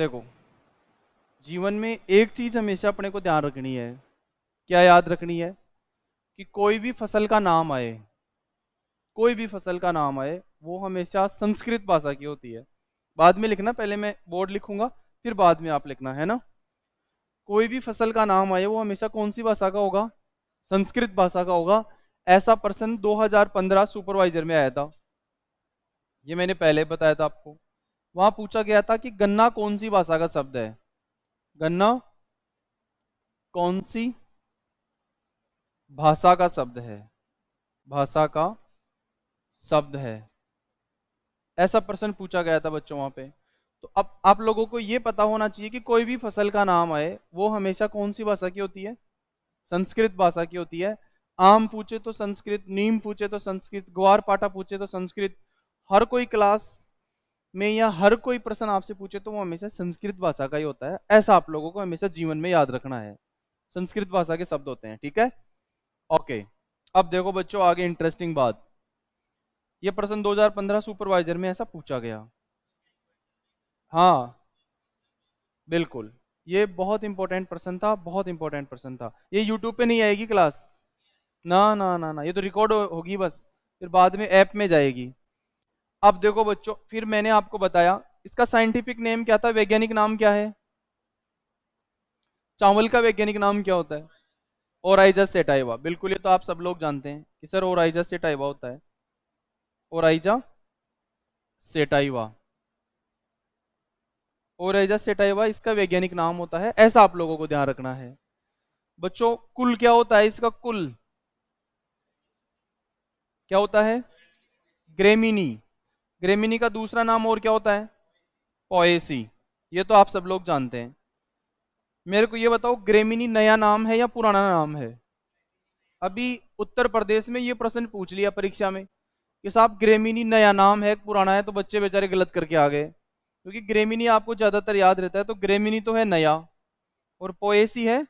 देखो, जीवन में एक चीज हमेशा अपने को ध्यान रखनी है। क्या याद रखनी है? कि कोई भी फसल का नाम आए, कोई भी फसल का नाम आए, वो हमेशा संस्कृत भाषा की होती है। बाद में लिखना, पहले मैं बोर्ड लिखूंगा, फिर बाद में आप लिखना, है ना। कोई भी फसल का नाम आए वो हमेशा कौन सी भाषा का होगा? संस्कृत भाषा का होगा। ऐसा प्रश्न 2015 सुपरवाइजर में आया था। ये मैंने पहले बताया था आपको। वहां पूछा गया था कि गन्ना कौन सी भाषा का शब्द है। गन्ना कौन सी भाषा का शब्द है? भाषा का शब्द है। ऐसा प्रश्न पूछा गया था बच्चों वहां पे। तो अब आप लोगों को ये पता होना चाहिए कि कोई भी फसल का नाम आए वो हमेशा कौन सी भाषा की होती है? संस्कृत भाषा की होती है। आम पूछे तो संस्कृत, नीम पूछे तो संस्कृत, ग्वार पाटा पूछे तो संस्कृत। हर कोई क्लास में या हर कोई प्रश्न आपसे पूछे तो वो हमेशा संस्कृत भाषा का ही होता है। ऐसा आप लोगों को हमेशा जीवन में याद रखना है। संस्कृत भाषा के शब्द होते हैं, ठीक है। ओके, अब देखो बच्चों, आगे इंटरेस्टिंग बात। ये प्रश्न 2015 सुपरवाइजर में ऐसा पूछा गया। हाँ, बिल्कुल। ये बहुत इंपॉर्टेंट प्रश्न था, बहुत इंपॉर्टेंट प्रश्न था। ये यूट्यूब पे नहीं आएगी क्लास, ना ना ना ना, ये तो रिकॉर्ड होगी बस, फिर बाद में ऐप में जाएगी। अब देखो बच्चों, फिर मैंने आपको बताया इसका साइंटिफिक नेम क्या था, वैज्ञानिक नाम क्या है। चावल का वैज्ञानिक नाम क्या होता है? Oryza sativa. बिल्कुल, ये तो आप सब लोग जानते हैं कि सर ओराइजा सेटाइवा होता है। ओराइजा सेटाइवा, ओराइजा सेटाइवा इसका वैज्ञानिक नाम होता है। ऐसा आप लोगों को ध्यान रखना है। बच्चों, कुल क्या होता है इसका? कुल क्या होता है? ग्रेमिनी। ग्रेमिनी का दूसरा नाम और क्या होता है? पोएसी। ये तो आप सब लोग जानते हैं। मेरे को ये बताओ, ग्रेमिनी नया नाम है या पुराना नाम है? अभी उत्तर प्रदेश में ये प्रश्न पूछ लिया परीक्षा में कि साहब ग्रेमिनी नया नाम है पुराना है, तो बच्चे बेचारे गलत करके आ गए। क्योंकि ग्रेमिनी आपको ज्यादातर याद रहता है, तो ग्रेमिनी तो है नया और पोएसी है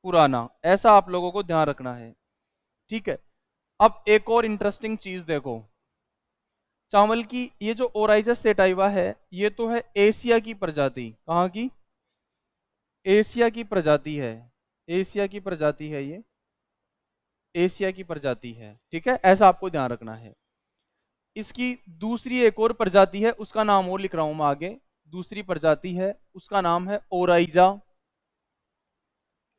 पुराना। ऐसा आप लोगों को ध्यान रखना है, ठीक है। अब एक और इंटरेस्टिंग चीज देखो, चावल की ये जो ओराइजस सेटाइवा है, ये तो है एशिया की प्रजाति। कहाँ की? एशिया की प्रजाति है। एशिया की प्रजाति है ये, एशिया की प्रजाति है, ठीक है। ऐसा आपको ध्यान रखना है। इसकी दूसरी एक और प्रजाति है, उसका नाम और लिख रहा हूं मैं आगे। दूसरी प्रजाति है, उसका नाम है ओराइजा,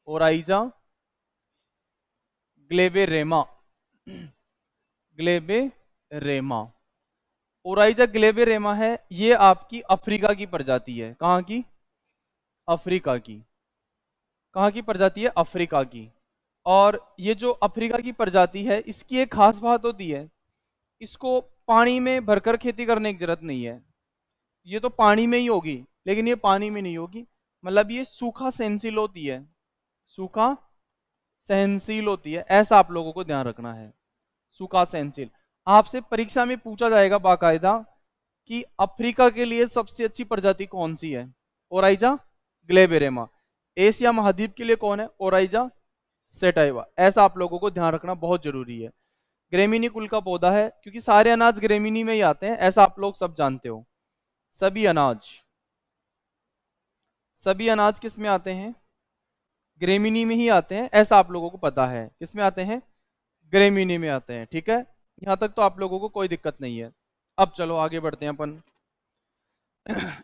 ओराइजा ग्लेबेरेमा, ग्लेबेरेमा। ओराइजा ग्लेबेरेमा है, ये आपकी अफ्रीका की प्रजाति है। कहाँ की? अफ्रीका की। कहाँ की प्रजाति है? अफ्रीका की। और ये जो अफ्रीका की प्रजाति है, इसकी एक खास बात होती है, इसको पानी में भरकर खेती करने की जरूरत नहीं है। ये तो पानी में ही होगी, लेकिन ये पानी में नहीं होगी। मतलब ये सूखा सहनशील होती है, सूखा सहनशील होती है। ऐसा आप लोगों को ध्यान रखना है, सूखा सहनशील। आपसे परीक्षा में पूछा जाएगा बाकायदा कि अफ्रीका के लिए सबसे अच्छी प्रजाति कौन सी है? ओराइजा ग्लेबेरेमा। एशिया महाद्वीप के लिए कौन है? Oryza sativa. ऐसा आप लोगों को ध्यान रखना बहुत जरूरी है। ग्रेमिनी कुल का पौधा है, क्योंकि सारे अनाज ग्रेमिनी में ही आते हैं, ऐसा आप लोग सब जानते हो। सभी अनाज, सभी अनाज किस में आते हैं? ग्रेमिनी में ही आते हैं। ऐसा आप लोगों को पता है, किस में आते हैं? ग्रेमिनी में आते हैं, ठीक है। यहां तक तो आप लोगों को कोई दिक्कत नहीं है। अब चलो आगे बढ़ते हैं अपन।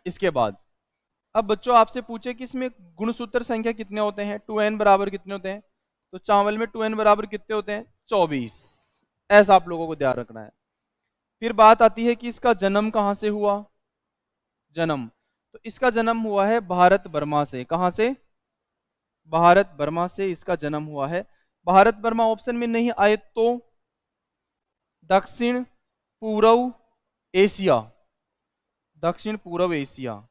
इसके बाद अब बच्चों आपसे पूछे कि इसमें गुणसूत्र संख्या कितने होते हैं, 2n बराबर कितने होते हैं? तो चावल में 2n बराबर कितने होते हैं? 24। ऐसा आप लोगों को ध्यान रखना है। फिर बात आती है कि इसका जन्म कहाँ से हुआ। जन्म, तो इसका जन्म हुआ है भारत बर्मा से। कहाँ से? भारत बर्मा से इसका जन्म हुआ है। भारत बर्मा ऑप्शन में नहीं आए तो दक्षिण पूर्व एशिया, दक्षिण पूर्व एशिया।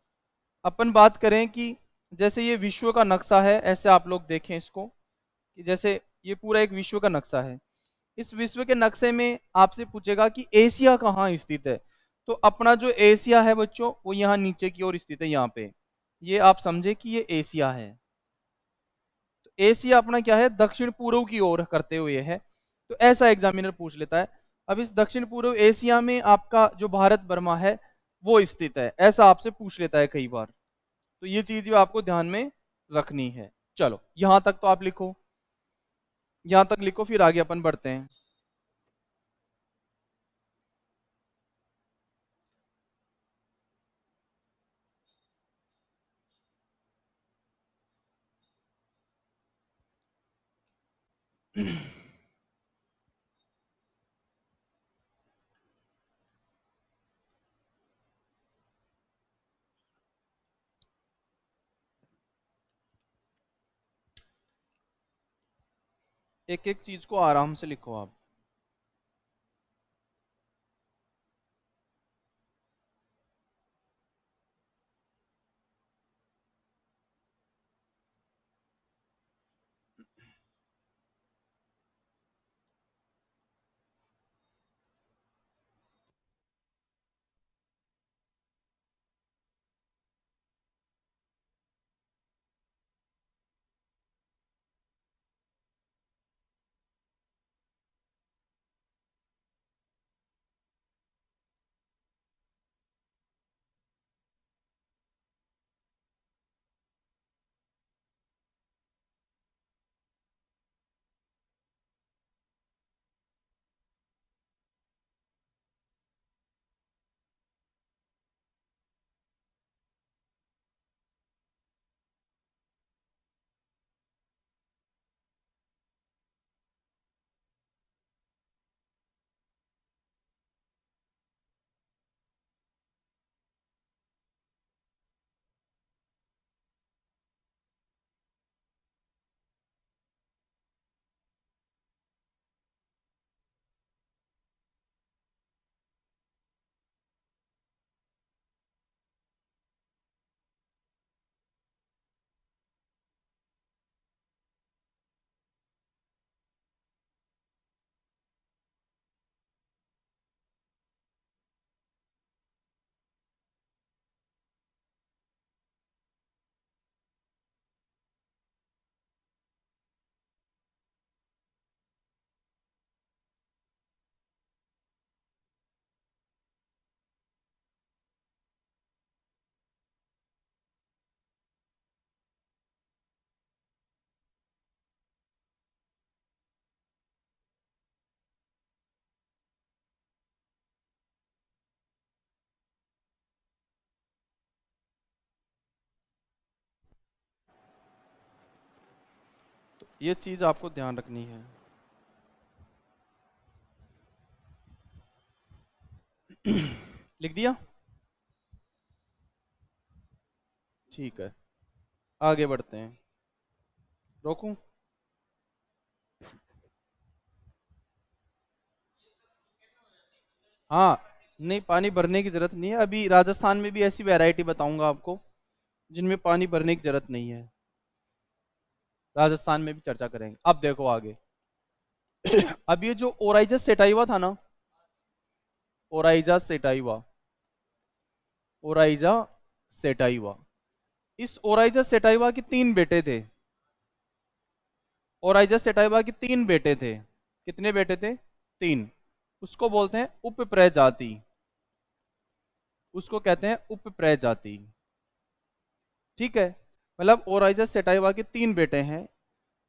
अपन बात करें कि जैसे ये विश्व का नक्शा है, ऐसे आप लोग देखें इसको कि जैसे ये पूरा एक विश्व का नक्शा है। इस विश्व के नक्शे में आपसे पूछेगा कि एशिया कहाँ स्थित है। तो अपना जो एशिया है बच्चों, वो यहाँ नीचे की ओर स्थित है, यहाँ पे। ये आप समझे कि ये एशिया है। तो एशिया अपना क्या है? दक्षिण पूर्व की ओर करते हुए है। तो ऐसा एग्जामिनर पूछ लेता है। अब इस दक्षिण पूर्व एशिया में आपका जो भारत बर्मा है वो स्थित है, ऐसा आपसे पूछ लेता है कई बार। तो ये चीज भी आपको ध्यान में रखनी है। चलो यहां तक तो आप लिखो, यहां तक लिखो, फिर आगे अपन बढ़ते हैं। एक एक चीज को आराम से लिखो आप। तो ये चीज आपको ध्यान रखनी है। लिख दिया? ठीक है, आगे बढ़ते हैं। रोकूं? हाँ, नहीं पानी भरने की जरूरत नहीं है। अभी राजस्थान में भी ऐसी वैरायटी बताऊंगा आपको जिनमें पानी भरने की जरूरत नहीं है। राजस्थान में भी चर्चा करेंगे। अब देखो आगे। अब ये जो ओराइजस सेटाइवा था ना, ओराइजा सेटाइवा, ओराइजा सेटाइवा, इस ओराइजा सेटाइवा के तीन बेटे थे। ओराइजा सेटाइवा के तीन बेटे थे। कितने बेटे थे? तीन। उसको बोलते हैं उप प्रजाति, उसको कहते हैं उप प्रजाति। ठीक है, मतलब ओराइजा सेटाइवा के तीन बेटे हैं।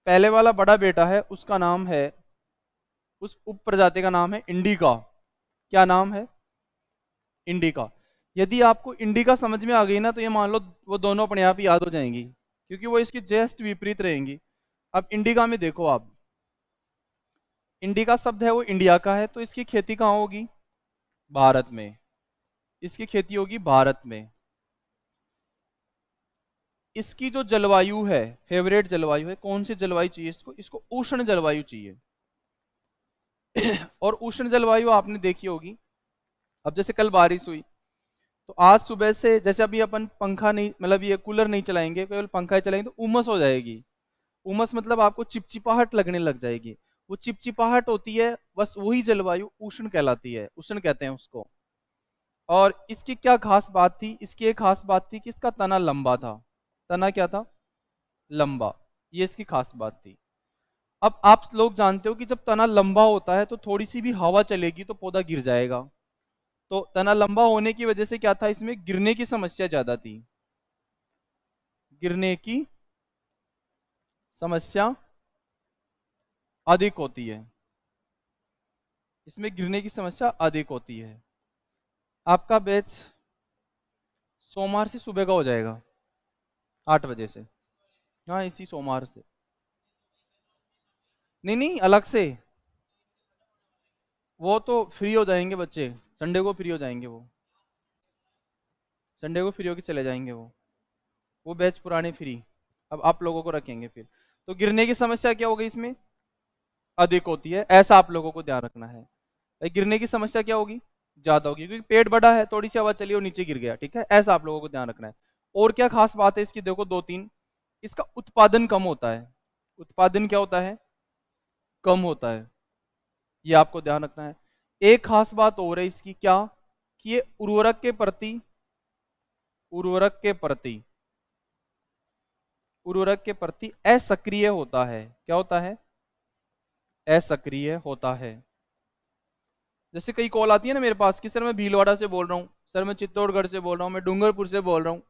पहले वाला बड़ा बेटा है, उसका नाम है, उस उप प्रजाति का नाम है इंडिका। क्या नाम है? इंडिका। यदि आपको इंडिका समझ में आ गई ना, तो ये मान लो वो दोनों अपने आप ही याद हो जाएंगी, क्योंकि वो इसकी जस्ट विपरीत रहेंगी। अब इंडिका में देखो आप, इंडिका शब्द है वो इंडिया का है, तो इसकी खेती कहाँ होगी? भारत में। इसकी खेती होगी भारत में। इसकी जो जलवायु है, फेवरेट जलवायु है, कौन सी जलवायु चाहिए इसको? इसको उष्ण जलवायु चाहिए। और उष्ण जलवायु आपने देखी होगी, अब जैसे कल बारिश हुई, तो आज सुबह से जैसे अभी अपन पंखा नहीं, मतलब ये कूलर नहीं चलाएंगे, केवल पंखा ही चलाएंगे, तो उमस हो जाएगी। उमस मतलब आपको चिपचिपाहट लगने लग जाएगी। वो चिपचिपाहट होती है, बस वही जलवायु उष्ण कहलाती है, उष्ण कहते हैं उसको। और इसकी क्या खास बात थी? इसकी एक खास बात थी कि इसका तना लंबा था। तना क्या था? लंबा। ये इसकी खास बात थी। अब आप लोग जानते हो कि जब तना लंबा होता है तो थोड़ी सी भी हवा चलेगी तो पौधा गिर जाएगा। तो तना लंबा होने की वजह से क्या था, इसमें गिरने की समस्या ज्यादा थी। गिरने की समस्या अधिक होती है। इसमें गिरने की समस्या अधिक होती है। आपका बैच सोमवार से सुबह का हो जाएगा 8 बजे से। हाँ, इसी सोमवार से। नहीं नहीं, अलग से। वो तो फ्री हो जाएंगे बच्चे, संडे को फ्री हो जाएंगे वो। संडे को फ्री होके चले जाएंगे वो बैच पुराने फ्री। अब आप लोगों को रखेंगे फिर। तो गिरने की समस्या क्या हो गई इसमें? अधिक होती है, ऐसा आप लोगों को ध्यान रखना है। गिरने की समस्या क्या होगी? ज्यादा होगी, क्योंकि पेट बड़ा है, थोड़ी सी हवा चली और नीचे गिर गया, ठीक है, ऐसा आप लोगों को ध्यान रखना है। और क्या खास बात है इसकी? देखो दो तीन। इसका उत्पादन कम होता है। उत्पादन क्या होता है? कम होता है। ये आपको ध्यान रखना है। एक खास बात और है इसकी, क्या? कि ये उर्वरक के प्रति असक्रिय होता है। क्या होता है? असक्रिय होता है। जैसे कई कॉल आती है ना मेरे पास कि सर मैं भीलवाड़ा से बोल रहा हूँ, सर मैं चित्तौड़गढ़ से बोल रहा हूँ, मैं डूंगरपुर से बोल रहा हूँ,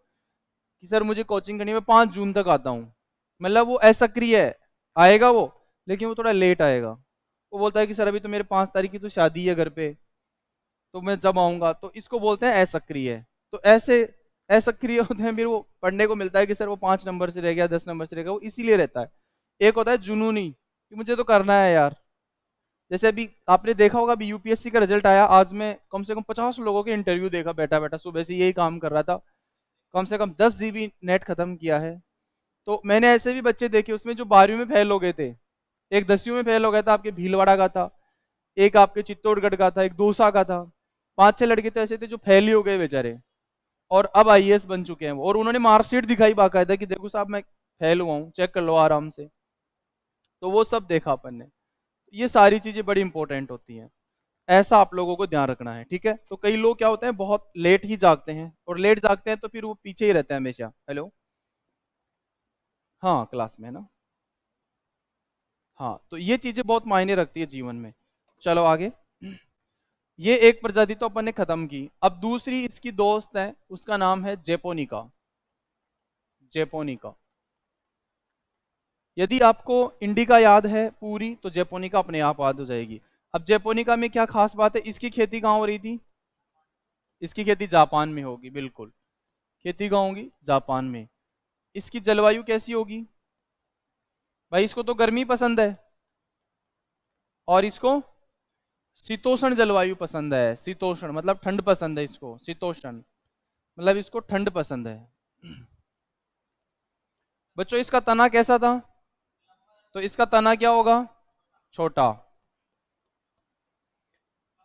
कि सर मुझे कोचिंग करनी है, मैं 5 जून तक आता हूँ। मतलब वो असक्रिय है, आएगा वो, लेकिन वो थोड़ा लेट आएगा। वो बोलता है कि सर अभी तो मेरे 5 तारीख की तो शादी है घर पे, तो मैं जब आऊंगा, तो इसको बोलते हैं असक्रिय। तो ऐसे असक्रिय होते हैं, फिर वो पढ़ने को मिलता है कि सर वो 5 नंबर से रह गया, 10 नंबर से रह गया, वो इसीलिए रहता है। एक होता है जुनूनी, कि मुझे तो करना है यार। जैसे अभी आपने देखा होगा, अभी यूपीएससी का रिजल्ट आया, आज मैं कम से कम 50 लोगों के इंटरव्यू देखा, बैठा बैठा सुबह से यही काम कर रहा था। कम से कम 10 GB नेट खत्म किया है। तो मैंने ऐसे भी बच्चे देखे उसमें जो 12वीं में फेल हो गए थे। एक 10वीं में फेल हो गया था, आपके भीलवाड़ा का था, एक आपके चित्तौड़गढ़ का था, एक दौसा का था। 5-6 लड़के तो ऐसे थे जो फेल ही हो गए बेचारे, और अब आईएएस बन चुके हैं वो। और उन्होंने मार्कशीट दिखाई बाकायदा कि देखो साहब मैं फेल हुआ हूँ, चेक कर लो आराम से। तो वो सब देखा अपन ने। ये सारी चीजें बड़ी इंपॉर्टेंट होती हैं, ऐसा आप लोगों को ध्यान रखना है, ठीक है। तो कई लोग क्या होते हैं, बहुत लेट ही जागते हैं, और लेट जागते हैं तो फिर वो पीछे ही रहते हैं हमेशा। हेलो, हाँ क्लास में ना। हाँ, तो ये चीजें बहुत मायने रखती है जीवन में। चलो आगे। ये एक प्रजाति तो अपन ने खत्म की। अब दूसरी इसकी दोस्त है, उसका नाम है जेपोनिका। जेपोनिका। यदि आपको इंडिका याद है पूरी, तो जेपोनिका अपने आप याद हो जाएगी। अब जेपोनिका में क्या खास बात है? इसकी खेती कहाँ हो रही थी? इसकी खेती जापान में होगी, बिल्कुल। खेती कहाँ होगी? जापान में। इसकी जलवायु कैसी होगी? भाई इसको तो गर्मी पसंद है, और इसको शीतोष्ण जलवायु पसंद है। शीतोष्ण मतलब ठंड पसंद है इसको, शीतोष्ण मतलब इसको ठंड पसंद है। बच्चों इसका तना कैसा था? तो इसका तना क्या होगा? छोटा।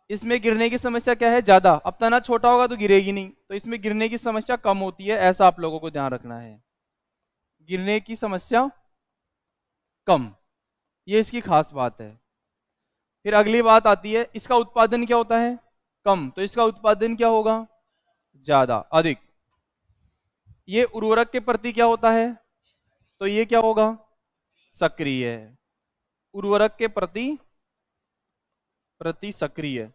इसमें गिरने की समस्या क्या है? ज्यादा। अब तना छोटा होगा तो गिरेगी नहीं, तो इसमें गिरने की समस्या कम होती है, ऐसा आप लोगों को ध्यान रखना है। गिरने की समस्या कम, ये इसकी खास बात है। फिर अगली बात आती है, इसका उत्पादन क्या होता है? कम। तो इसका उत्पादन क्या होगा? ज्यादा, अधिक। ये उर्वरक के प्रति क्या होता है? तो ये क्या होगा? सक्रिय। उर्वरक के प्रति प्रति सक्रिय।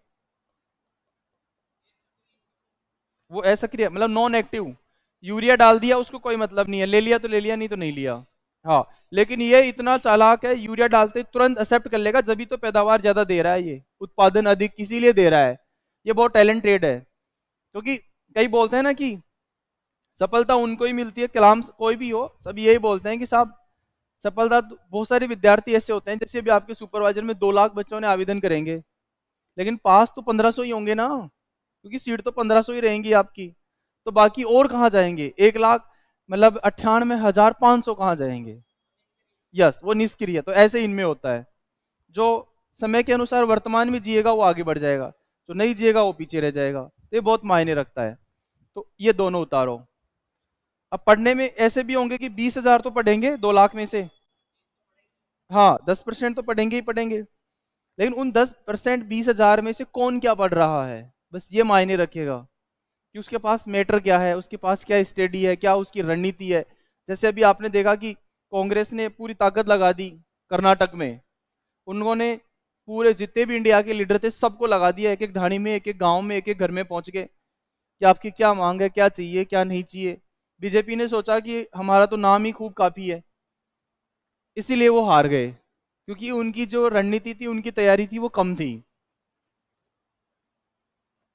वो असक्रिय मतलब नॉन एक्टिव। यूरिया डाल दिया, उसको कोई मतलब नहीं है, ले लिया तो ले लिया, नहीं तो नहीं लिया। हाँ, लेकिन ये इतना चालाक है, यूरिया डालते ही तुरंत एक्सेप्ट कर लेगा, जब तो पैदावार ज्यादा दे रहा है, ये उत्पादन अधिक इसीलिए दे रहा है। ये बहुत टैलेंटेड है। क्योंकि कई बोलते हैं ना कि सफलता उनको ही मिलती है, कलाम कोई भी हो, सब यही बोलते हैं कि साहब सफलता बहुत सारे विद्यार्थी ऐसे होते हैं, जैसे अभी आपके सुपरवाइजर में 2 लाख बच्चों ने आवेदन करेंगे, लेकिन पास तो 1500 ही होंगे ना, क्योंकि सीट तो 1500 ही रहेंगी आपकी। तो बाकी और कहाँ जाएंगे? 1 लाख मतलब 98,500 कहाँ जाएंगे? यस, वो निष्क्रिय। तो ऐसे इनमें होता है, जो समय के अनुसार वर्तमान में जिएगा वो आगे बढ़ जाएगा, जो नहीं जिएगा वो पीछे रह जाएगा। तो ये बहुत मायने रखता है। तो ये दोनों उतारो। अब पढ़ने में ऐसे भी होंगे कि 20,000 तो पढ़ेंगे 2 लाख में से। हाँ, 10% तो पढ़ेंगे ही पढ़ेंगे, लेकिन उन 10% 20,000 में से कौन क्या पढ़ रहा है, बस ये मायने रखेगा कि उसके पास मैटर क्या है, उसके पास क्या स्टडी है, क्या उसकी रणनीति है। जैसे अभी आपने देखा कि कांग्रेस ने पूरी ताकत लगा दी कर्नाटक में। उन्होंने पूरे जितने भी इंडिया के लीडर थे सबको लगा दिया, एक एक ढाणी में, एक एक गांव में, एक एक घर में पहुंच के कि आपकी क्या मांग है, क्या चाहिए क्या नहीं चाहिए। बीजेपी ने सोचा कि हमारा तो नाम ही खूब काफी है, इसीलिए वो हार गए, क्योंकि उनकी जो रणनीति थी, उनकी तैयारी थी, वो कम थी।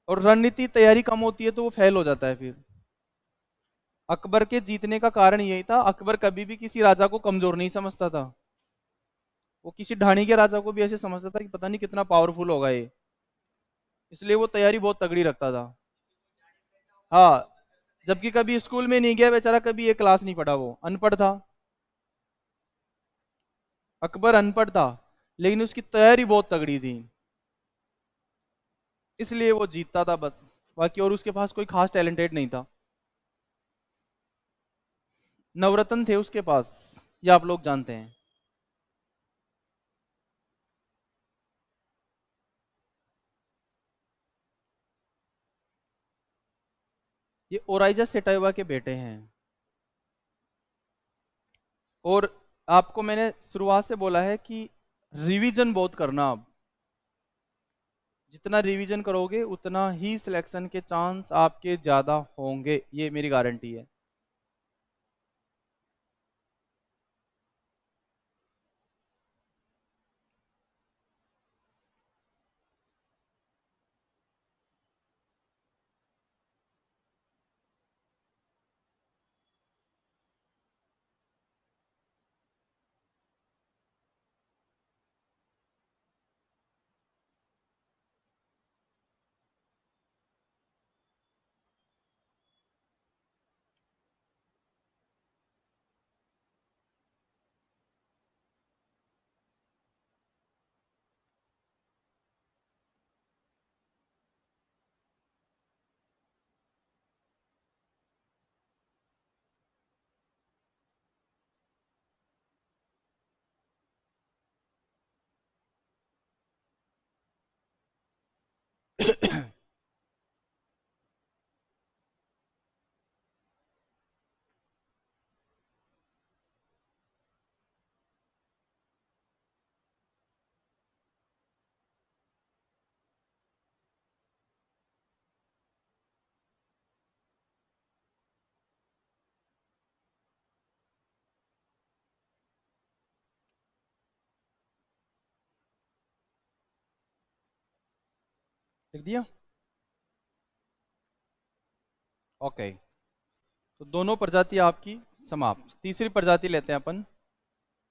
और रणनीति तैयारी कम होती है तो वो फेल हो जाता है फिर। अकबर के जीतने का कारण यही था, अकबर कभी भी किसी राजा को कमजोर नहीं समझता था। वो किसी ढाणी के राजा को भी ऐसे समझता था कि पता नहीं कितना पावरफुल होगा ये, इसलिए वो तैयारी बहुत तगड़ी रखता था। हाँ, जबकि कभी स्कूल में नहीं गया बेचारा, कभी एक क्लास नहीं पढ़ा, वो अनपढ़ था। अकबर अनपढ़ था, लेकिन उसकी तैयारी बहुत तगड़ी थी, इसलिए वो जीतता था बस। बाकी और उसके पास कोई खास टैलेंटेड नहीं था। नवरत्न थे उसके पास, ये आप लोग जानते हैं। ये ओराइजा सेटाइवा के बेटे हैं। और आपको मैंने शुरुआत से बोला है कि रिवीजन बहुत करना। आप जितना रिवीजन करोगे उतना ही सिलेक्शन के चांस आपके ज्यादा होंगे, ये मेरी गारंटी है। लिख दिया। ओके, तो दोनों प्रजाति आपकी समाप्त। तीसरी प्रजाति लेते हैं अपन,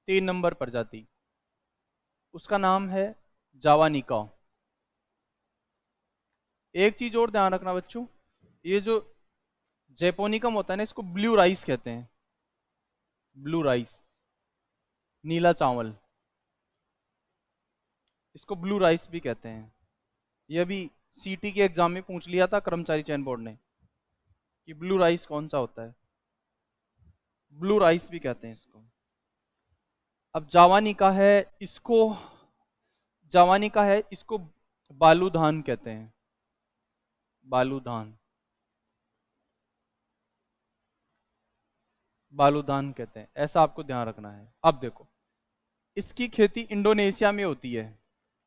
3 नंबर प्रजाति, उसका नाम है जावानिका। एक चीज और ध्यान रखना बच्चों, ये जो जैपोनिकम होता है ना, इसको ब्लू राइस कहते हैं। ब्लू राइस, नीला चावल, इसको ब्लू राइस भी कहते हैं। ये अभी सीटी के एग्जाम में पूछ लिया था कर्मचारी चयन बोर्ड ने कि ब्लू राइस कौन सा होता है। ब्लू राइस भी कहते हैं इसको। अब जावानी का है, इसको जावानी का है, इसको बालू धान कहते हैं। बालू धान, बालू धान कहते हैं, ऐसा आपको ध्यान रखना है। अब देखो, इसकी खेती इंडोनेशिया में होती है।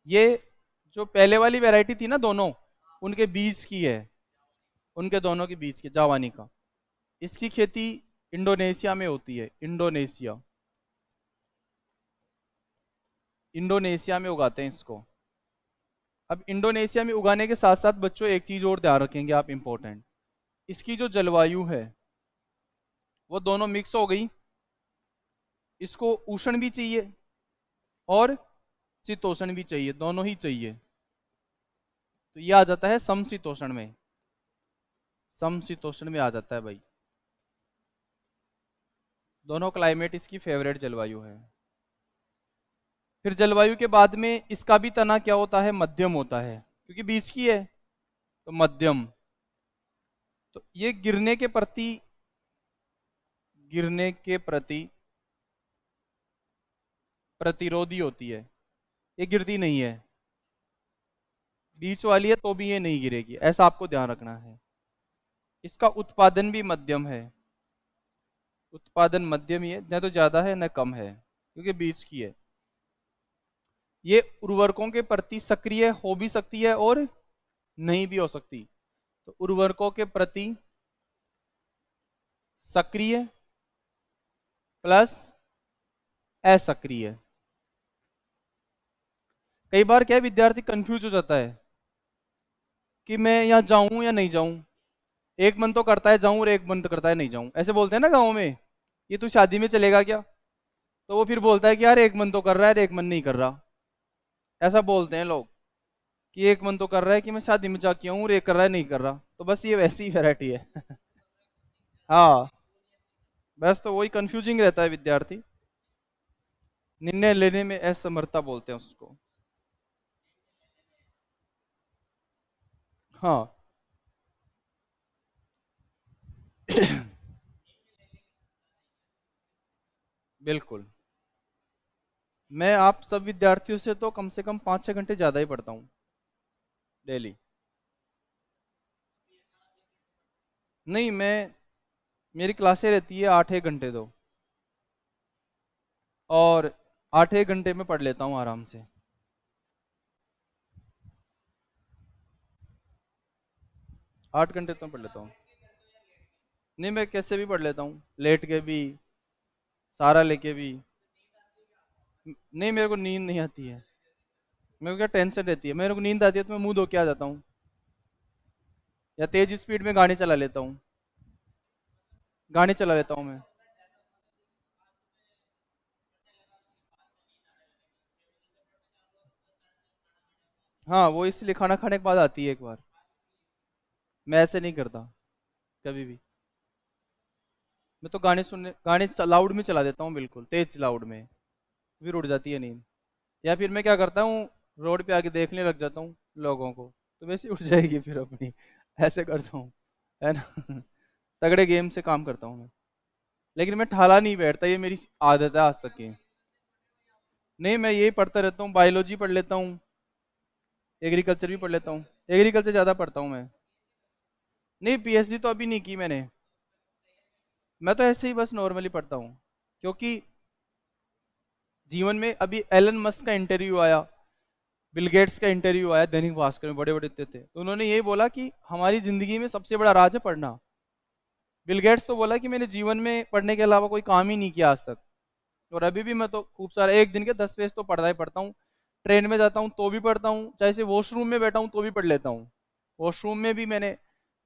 ये जो पहले वाली वैरायटी थी ना, दोनों उनके बीज की है, उनके दोनों के बीज की जावानी का। इसकी खेती इंडोनेशिया में होती है। इंडोनेशिया, इंडोनेशिया में उगाते हैं इसको। अब इंडोनेशिया में उगाने के साथ साथ बच्चों एक चीज और ध्यान रखेंगे आप, इंपॉर्टेंट, इसकी जो जलवायु है वो दोनों मिक्स हो गई। इसको उष्ण भी चाहिए और शीतोष्ण भी चाहिए, दोनों ही चाहिए। तो ये आ जाता है समशीतोष्ण में, समशीतोष्ण में आ जाता है भाई। दोनों क्लाइमेट इसकी फेवरेट जलवायु है। फिर जलवायु के बाद में इसका भी तना क्या होता है, मध्यम होता है, क्योंकि बीच की है तो मध्यम। तो ये गिरने के प्रति प्रतिरोधी होती है। ये गिरती नहीं है, बीच वाली है तो भी ये नहीं गिरेगी, ऐसा आपको ध्यान रखना है। इसका उत्पादन भी मध्यम है, उत्पादन मध्यम ही है, न तो ज्यादा है न कम है, क्योंकि बीच की है। ये उर्वरकों के प्रति सक्रिय हो भी सकती है और नहीं भी हो सकती। तो उर्वरकों के प्रति सक्रिय प्लस असक्रिय। कई बार क्या है, विद्यार्थी कंफ्यूज हो जाता है कि मैं यहाँ जाऊं या नहीं जाऊं। एक मन तो करता है जाऊं और एक मन तो करता है नहीं जाऊं, ऐसे बोलते हैं ना गाँव में, ये तू शादी में चलेगा क्या? तो वो फिर बोलता है कि यार एक मन तो कर रहा है और एक मन नहीं कर रहा। ऐसा बोलते हैं लोग कि एक मन तो कर रहा है कि मैं शादी में जाके आऊं और एक कर रहा है नहीं कर रहा। तो बस ये वैसी ही वैरायटी है। हाँ, बस तो वही कंफ्यूजिंग रहता है विद्यार्थी, निर्णय लेने में असमर्थता बोलते हैं उसको। हाँ। बिल्कुल। मैं आप सब विद्यार्थियों से तो कम से कम 5-6 घंटे ज़्यादा ही पढ़ता हूँ डेली। नहीं, मैं, मेरी क्लासें रहती है 8-1 घंटे तो, और 8-1 घंटे में पढ़ लेता हूँ आराम से। 8 घंटे तो पढ़ लेता हूँ। नहीं, मैं कैसे भी पढ़ लेता हूँ, लेट के भी, सारा लेके भी। नहीं, मेरे को नींद नहीं आती है। मेरे को क्या टेंशन रहती है, मेरे को नींद आती है तो मैं मुंह धो के आ जाता हूँ, या तेज स्पीड में गाड़ी चला लेता हूँ। गाड़ी चला लेता हूँ मैं। हाँ, वो इसलिए खाना खाने के बाद आती है एक बार। मैं ऐसे नहीं करता कभी भी। मैं तो गाने सुनने, गाने लाउड में चला देता हूँ, बिल्कुल तेज लाउड में, फिर उड़ जाती है नींद। या फिर मैं क्या करता हूँ, रोड पे आके देखने लग जाता हूँ लोगों को, तो वैसे ही उठ जाएगी फिर अपनी। ऐसे करता हूँ, है ना। तगड़े गेम से काम करता हूँ मैं। लेकिन मैं ठाला नहीं बैठता, ये मेरी आदत है आज तक की। नहीं, मैं यही पढ़ता रहता हूँ, बायोलॉजी पढ़ लेता हूँ, एग्रीकल्चर भी पढ़ लेता हूँ। एग्रीकल्चर ज़्यादा पढ़ता हूँ मैं। नहीं, पीएचडी तो अभी नहीं की मैंने। मैं तो ऐसे ही बस नॉर्मली पढ़ता हूँ, क्योंकि जीवन में अभी एलन मस्क का इंटरव्यू आया, बिल गेट्स का इंटरव्यू आया दैनिक भास्कर में, बड़े बड़े थे तो उन्होंने यही बोला कि हमारी जिंदगी में सबसे बड़ा राज है पढ़ना। बिल गेट्स तो बोला कि मैंने जीवन में पढ़ने के अलावा कोई काम ही नहीं किया आज तक। और अभी भी मैं तो खूब सारा, एक दिन के 10 पेज तो पढ़ता ही पढ़ता हूँ। ट्रेन में जाता हूँ तो भी पढ़ता हूँ, चाहे से वॉशरूम में बैठा हूँ तो भी पढ़ लेता हूँ। वॉशरूम में भी मैंने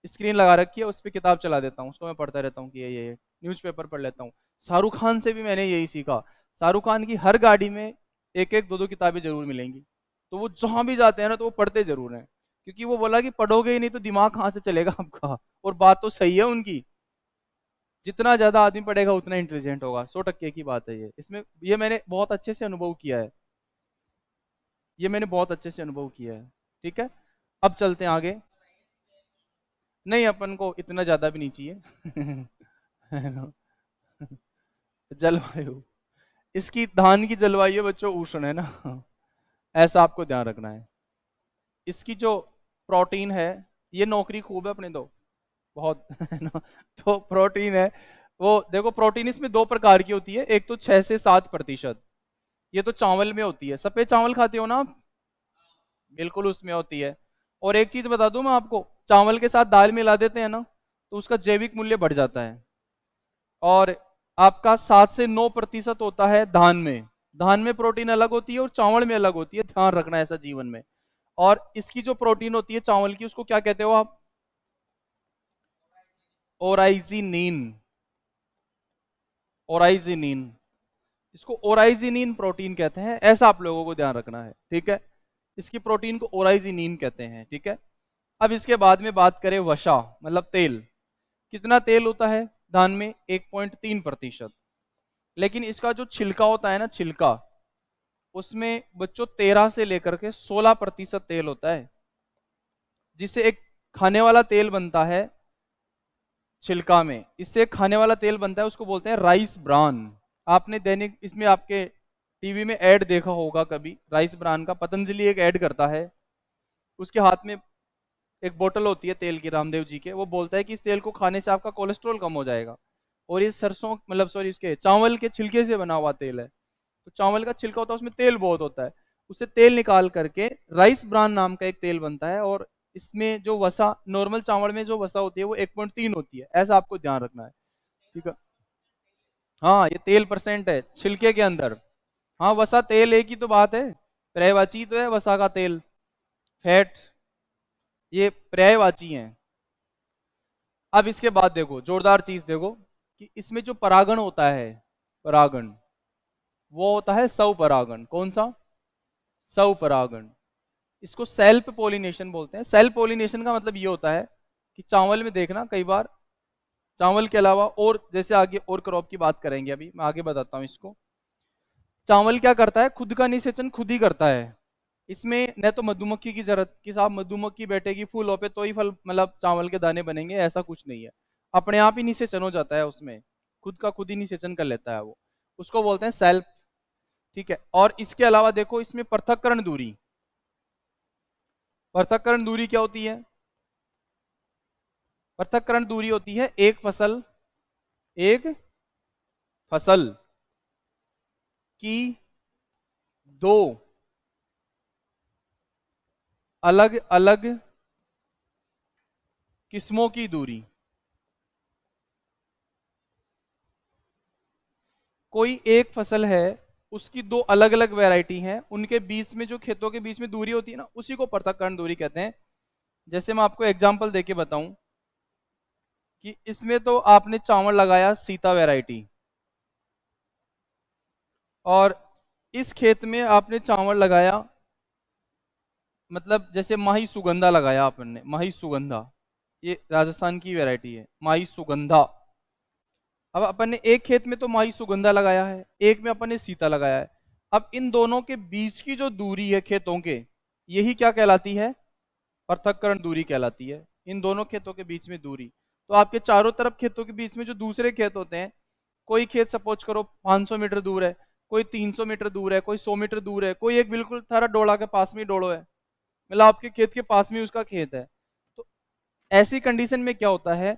स्क्रीन लगा रखी है, उस पर किताब चला देता हूँ, उसको मैं पढ़ता रहता हूँ कि ये न्यूज़पेपर पढ़ लेता हूँ। शाहरुख खान से भी मैंने यही सीखा। शाहरुख खान की हर गाड़ी में एक एक दो दो किताबें जरूर मिलेंगी। तो वो जहां भी जाते हैं ना तो वो पढ़ते जरूर हैं, क्योंकि वो बोला कि पढ़ोगे ही नहीं तो दिमाग कहाँ से चलेगा आपका। और बात तो सही है उनकी, जितना ज्यादा आदमी पढ़ेगा उतना इंटेलिजेंट होगा, 100 टक्के की बात है ये। इसमें ये मैंने बहुत अच्छे से अनुभव किया है, ये मैंने बहुत अच्छे से अनुभव किया है। ठीक है, अब चलते हैं आगे। नहीं, अपन को इतना ज्यादा भी नहीं चाहिए। है ना? जलवायु, इसकी धान की जलवायु है बच्चों, उष्ण है ना। ऐसा आपको ध्यान रखना है। इसकी जो प्रोटीन है, ये नौकरी खूब है अपने दो, बहुत। है ना? तो प्रोटीन है, वो देखो प्रोटीन इसमें 2 प्रकार की होती है, एक तो 6 से 7%। ये तो चावल में होती है, सफेद चावल खाते हो ना आप? बिल्कुल उसमें होती है। और एक चीज बता दूं मैं आपको, चावल के साथ दाल मिला देते हैं ना तो उसका जैविक मूल्य बढ़ जाता है। और आपका 7 से 9% होता है धान में। धान में प्रोटीन अलग होती है और चावल में अलग होती है, ध्यान रखना है ऐसा जीवन में। और इसकी जो प्रोटीन होती है चावल की, उसको क्या कहते हो आप? ओराइजिनिन। ओराइजिनिन, इसको ओराइजिनिन प्रोटीन कहते हैं, ऐसा आप लोगों को ध्यान रखना है। ठीक है, इसकी प्रोटीन को ओराइजिनिन कहते हैं। ठीक है, अब इसके बाद में बात करें वसा, मतलब तेल। कितना तेल होता है धान में? 1.3%। लेकिन इसका जो छिलका होता है ना, छिलका, उसमें बच्चों 13 से लेकर के 16% तेल होता है, जिससे एक खाने वाला तेल बनता है छिलका में। इससे एक खाने वाला तेल बनता है, उसको बोलते हैं राइस ब्रान। आपने दैनिक इसमें आपके टीवी में ऐड देखा होगा कभी, राइस ब्रान का पतंजलि एक ऐड करता है। उसके हाथ में एक बोतल होती है तेल की, रामदेव जी के, वो बोलता है कि इस तेल को खाने से आपका कोलेस्ट्रॉल कम हो जाएगा। और ये सरसों, मतलब सॉरी, इसके चावल के छिलके से बना हुआ तेल है। तो चावल का छिलका होता है, उसमें तेल बहुत होता है। उससे तेल निकाल करके राइस ब्रान नाम का एक तेल बनता है। और इसमें जो वसा, नॉर्मल चावल में जो वसा होती है वो 1.3 होती है, ऐसा आपको ध्यान रखना है। ठीक है। हाँ, ये तेल परसेंट है छिलके के अंदर। हाँ, वसा तेल एक ही तो बात है, पर्यायवाची तो है वसा का तेल, फैट, ये पर्यायवाची हैं। अब इसके बाद देखो जोरदार चीज देखो कि इसमें जो परागण होता है, परागण, वो होता है स्वपरागण। कौन सा? स्वपरागण। इसको सेल्फ पोलिनेशन बोलते हैं। सेल्फ पोलिनेशन का मतलब ये होता है कि चावल में देखना कई बार, चावल के अलावा और जैसे आगे और क्रॉप की बात करेंगे, अभी मैं आगे बताता हूं इसको। चावल क्या करता है, खुद का निषेचन खुद ही करता है। इसमें न तो मधुमक्खी की जरूरत कि साहब मधुमक्खी बैठेगी फूलों पे तो ही फल, मतलब चावल के दाने बनेंगे, ऐसा कुछ नहीं है। अपने आप ही निषेचन हो जाता है उसमें, खुद का खुद ही निषेचन कर लेता है वो, उसको बोलते हैं सेल्फ। ठीक है। और इसके अलावा देखो इसमें पृथक्करण दूरी, पृथक्करण दूरी क्या होती है? पृथक्करण दूरी होती है एक फसल, एक फसल की दो अलग अलग किस्मों की दूरी। कोई एक फसल है, उसकी दो अलग अलग वैरायटी हैं, उनके बीच में जो खेतों के बीच में दूरी होती है ना, उसी को पृथक्करण दूरी कहते हैं। जैसे मैं आपको एग्जांपल देके बताऊं कि इसमें तो आपने चावल लगाया सीता वैरायटी, और इस खेत में आपने चावल लगाया, मतलब जैसे माही सुगंधा लगाया आपने, माही सुगंधा, ये राजस्थान की वैरायटी है माही सुगंधा। अब अपन ने एक खेत में तो माही सुगंधा लगाया है, एक में अपन ने सीता लगाया है। अब इन दोनों के बीच की जो दूरी है खेतों के, यही क्या कहलाती है? पृथक्करण दूरी कहलाती है। इन दोनों खेतों के बीच में दूरी, तो आपके चारों तरफ खेतों के बीच में जो दूसरे खेत होते हैं, कोई खेत सपोज करो 500 मीटर दूर है, कोई 300 मीटर दूर है, कोई 100 मीटर दूर है, कोई एक बिल्कुल थारा डोला के पास में ही डोलो है, मतलब आपके खेत के पास में उसका खेत है। तो ऐसी कंडीशन में क्या होता है,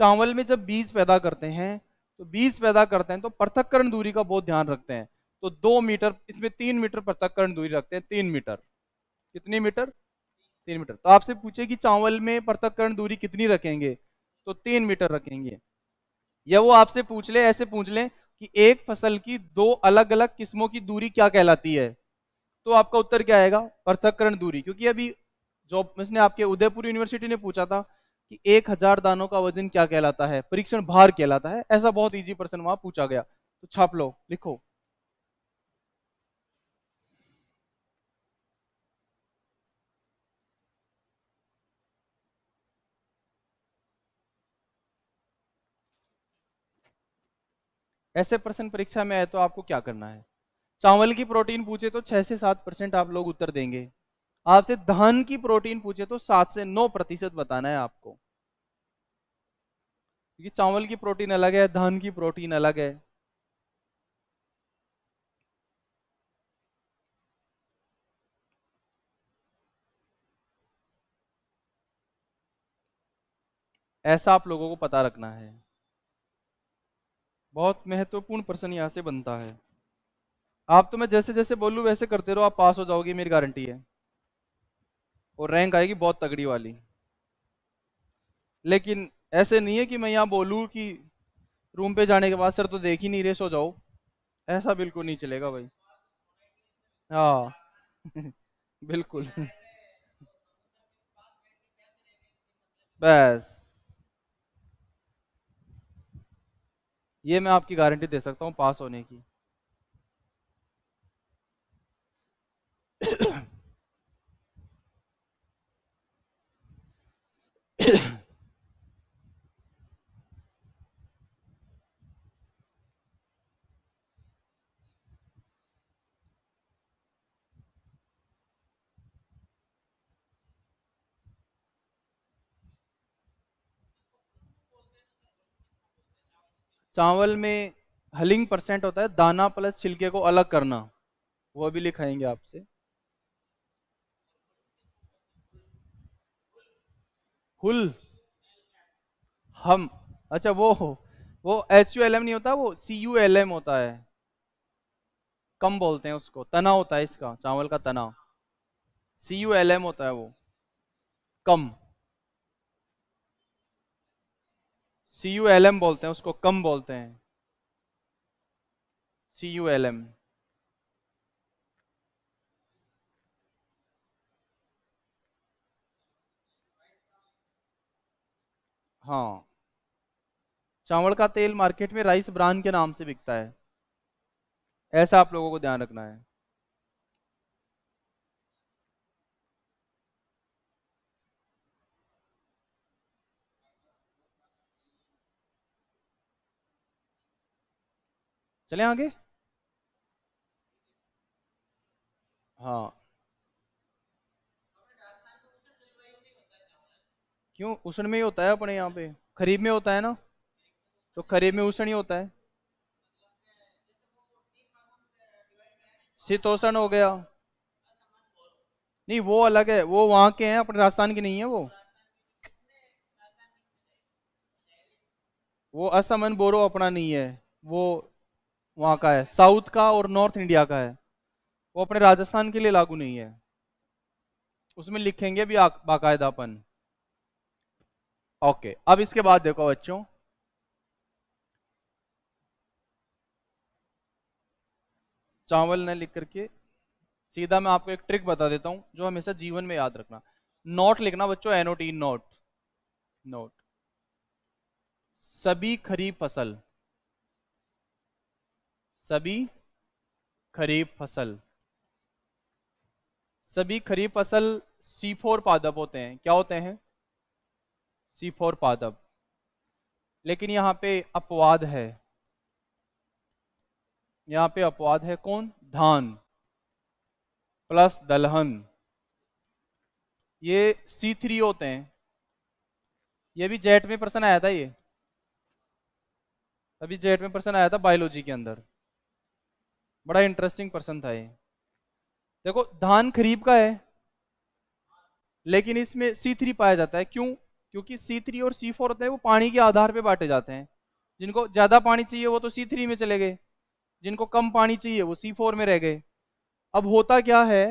चावल में जब बीज पैदा करते हैं, तो बीज पैदा करते हैं तो पृथक्करण दूरी का बहुत ध्यान रखते हैं। तो 2 मीटर, इसमें 3 मीटर पृथक्करण दूरी रखते हैं, 3 मीटर। कितनी मीटर? 3 मीटर। तो आपसे पूछे कि चावल में पृथक्करण दूरी कितनी रखेंगे, तो 3 मीटर रखेंगे। या वो आपसे पूछ ले, ऐसे पूछ ले कि एक फसल की दो अलग अलग किस्मों की दूरी क्या कहलाती है, तो आपका उत्तर क्या आएगा? पृथक्करण दूरी। क्योंकि अभी जो इसने आपके उदयपुर यूनिवर्सिटी ने पूछा था कि 1000 दानों का वजन क्या कहलाता है, परीक्षण भार कहलाता है, ऐसा बहुत इजी प्रश्न वहां पूछा गया। तो छाप लो, लिखो। ऐसे प्रश्न परीक्षा में आए तो आपको क्या करना है? चावल की प्रोटीन पूछे तो 6 से 7% आप लोग उत्तर देंगे। आपसे धान की प्रोटीन पूछे तो 7 से 9% बताना है आपको, क्योंकि चावल की प्रोटीन अलग है, धान की प्रोटीन अलग है। ऐसा आप लोगों को पता रखना है। बहुत महत्वपूर्ण प्रश्न यहाँ से बनता है। आप तो मैं जैसे जैसे बोलूँ वैसे करते रहो, आप पास हो जाओगे, मेरी गारंटी है, और रैंक आएगी बहुत तगड़ी वाली। लेकिन ऐसे नहीं है कि मैं यहाँ बोलूँ कि रूम पे जाने के बाद सर तो देख ही नहीं रहे, सो जाओ, ऐसा बिल्कुल नहीं चलेगा भाई। हाँ बिल्कुल बस, ये मैं आपकी गारंटी दे सकता हूँ पास होने की। चावल में हलिंग परसेंट होता है, दाना प्लस छिलके को अलग करना, वो भी लिखाएंगे आपसे। हुल, हम, अच्छा वो HULM नहीं होता, वो CULM होता है, कम बोलते हैं उसको, तना होता है इसका, चावल का तना, CULM होता है वो, कम, CULM बोलते हैं उसको, कम बोलते हैं, CULM। हाँ, चावल का तेल मार्केट में राइस ब्रान के नाम से बिकता है, ऐसा आप लोगों को ध्यान रखना है। चलें आगे। हाँ, क्यों उष्ण में ही होता है अपने यहाँ पे, खरीफ में होता है ना, तो खरीफ में उष्ण ही होता है। शीतोष्ण हो गया, नहीं वो अलग है, वो वहाँ के हैं, अपने राजस्थान के नहीं है वो असम एंड बोरो अपना नहीं है, वो वहाँ का है, साउथ का और नॉर्थ इंडिया का है, वो अपने राजस्थान के लिए लागू नहीं है, उसमें लिखेंगे भी बाकायदापन। ओके, अब इसके बाद देखो बच्चों, चावल ने लिख करके सीधा मैं आपको एक ट्रिक बता देता हूं जो हमेशा जीवन में याद रखना। नोट लिखना बच्चों, NOT, नोट। नोट, सभी खरीफ फसल, सभी खरीफ फसल, सभी खरीफ फसल C4 पादप होते हैं, क्या होते हैं? C4 पादप। लेकिन यहां पे अपवाद है, यहां पे अपवाद है, कौन? धान प्लस दलहन, ये C3 होते हैं। ये भी जेट में प्रश्न आया था, ये अभी जेट में प्रश्न आया था बायोलॉजी के अंदर, बड़ा इंटरेस्टिंग प्रश्न था ये। देखो धान खरीफ का है, लेकिन इसमें C3 पाया जाता है, क्यों? क्योंकि C3 और C4 होते हैं वो पानी के आधार पे बांटे जाते हैं, जिनको ज्यादा पानी चाहिए वो तो C3 में चले गए, जिनको कम पानी चाहिए वो C4 में रह गए। अब होता क्या है,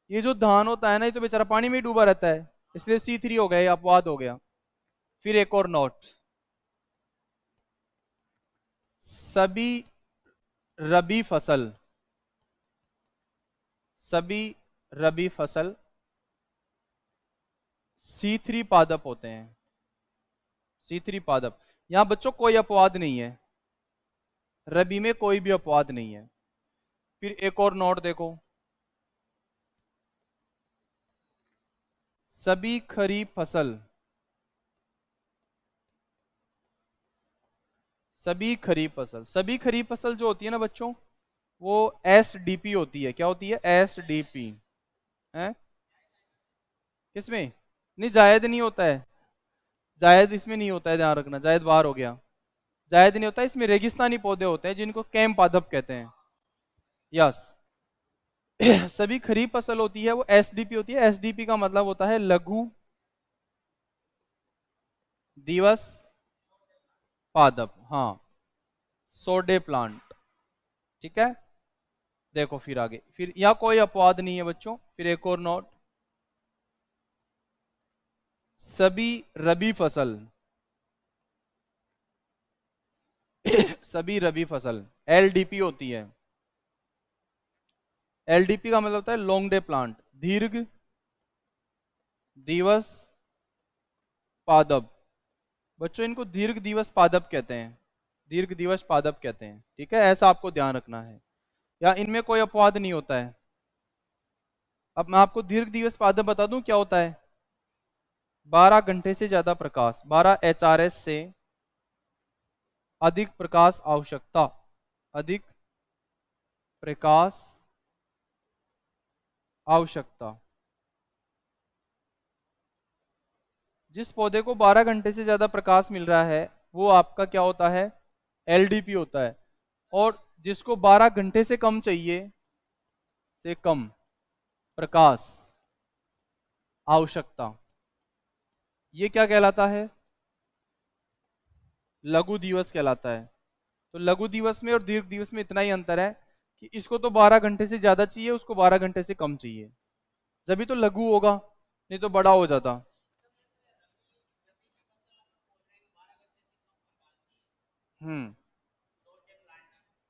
ये जो धान होता है ना, ये तो बेचारा पानी में ही डूबा रहता है, इसलिए C3 हो गया, ये अपवाद हो गया। फिर एक और नोट, सभी रबी फसल, सभी रबी फसल C3 पादप होते हैं, C3 पादप। यहां बच्चों कोई अपवाद नहीं है, रबी में कोई भी अपवाद नहीं है। फिर एक और नोट देखो, सभी खरीफ फसल, सभी खरीफ फसल, सभी खरीफ फसल जो होती है ना बच्चों, वो SDP होती है, क्या होती है? SDP है। किसमें? नहीं, जायद नहीं होता है, जायद इसमें नहीं होता है, ध्यान रखना, जायद बाहर हो गया, जायद नहीं होता है, इसमें रेगिस्तानी पौधे होते हैं जिनको कैम पादप कहते हैं। यस। सभी खरीफ फसल होती है वो SDP होती है, SDP का मतलब होता है लघु दिवस पादप, हाँ, सोडे प्लांट, ठीक है। देखो फिर आगे, फिर यहाँ कोई अपवाद नहीं है बच्चों। फिर एक और नोट, सभी रबी फसल, सभी रबी फसल LDP होती है। LDP का मतलब होता है लॉन्ग डे प्लांट, दीर्घ दिवस पादप। बच्चों इनको दीर्घ दिवस पादप कहते हैं, दीर्घ दिवस पादप कहते हैं, ठीक है, ऐसा आपको ध्यान रखना है, या इनमें कोई अपवाद नहीं होता है। अब मैं आपको दीर्घ दिवस पादप बता दूं क्या होता है। 12 घंटे से ज्यादा प्रकाश, 12 HRS से अधिक प्रकाश आवश्यकता, अधिक प्रकाश आवश्यकता। जिस पौधे को 12 घंटे से ज्यादा प्रकाश मिल रहा है वो आपका क्या होता है? LDP होता है। और जिसको 12 घंटे से कम चाहिए, से कम प्रकाश आवश्यकता, ये क्या कहलाता है? लघु दिवस कहलाता है। तो लघु दिवस में और दीर्घ दिवस में इतना ही अंतर है कि इसको तो 12 घंटे से ज्यादा चाहिए, उसको 12 घंटे से कम चाहिए, जब तो लघु होगा, नहीं तो बड़ा हो जाता। हम्म।